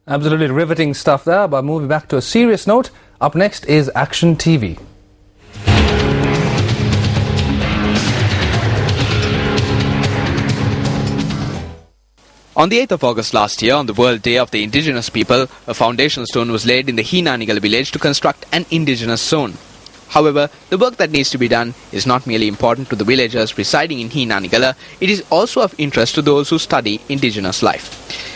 Absolutely riveting stuff there, but moving back to a serious note, up next is Action TV. On the 8th of August last year, on the World Day of the Indigenous People, a foundation stone was laid in the Hinanigala village to construct an indigenous zone. However, the work that needs to be done is not merely important to the villagers residing in Hinanigala, it is also of interest to those who study indigenous life.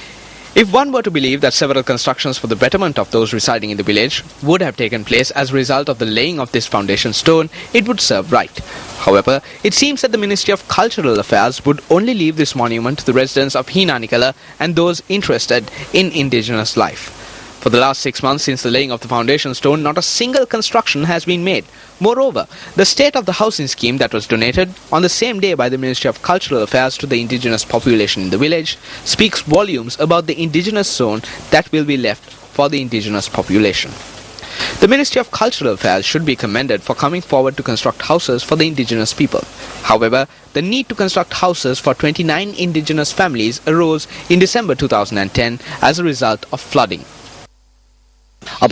If one were to believe that several constructions for the betterment of those residing in the village would have taken place as a result of the laying of this foundation stone, it would serve right. However, it seems that the Ministry of Cultural Affairs would only leave this monument to the residents of Hinanigala and those interested in indigenous life. For the last 6 months since the laying of the foundation stone, not a single construction has been made. Moreover, the state of the housing scheme that was donated on the same day by the Ministry of Cultural Affairs to the indigenous population in the village speaks volumes about the indigenous zone that will be left for the indigenous population. The Ministry of Cultural Affairs should be commended for coming forward to construct houses for the indigenous people. However, the need to construct houses for 29 indigenous families arose in December 2010 as a result of flooding. We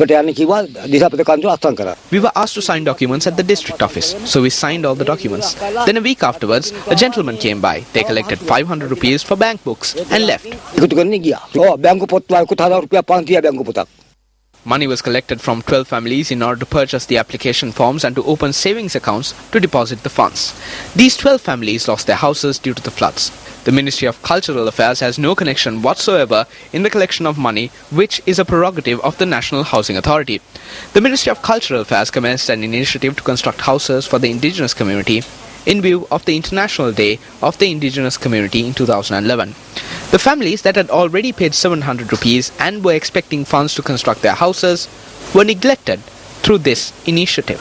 were asked to sign documents at the district office, so we signed all the documents. Then a week afterwards, a gentleman came by. They collected 500 rupees for bank books and left. Money was collected from 12 families in order to purchase the application forms and to open savings accounts to deposit the funds. These 12 families lost their houses due to the floods. The Ministry of Cultural Affairs has no connection whatsoever in the collection of money, which is a prerogative of the National Housing Authority. The Ministry of Cultural Affairs commenced an initiative to construct houses for the indigenous community in view of the International Day of the Indigenous Community in 2011. The families that had already paid 700 rupees and were expecting funds to construct their houses were neglected through this initiative.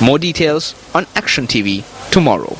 More details on Action TV tomorrow.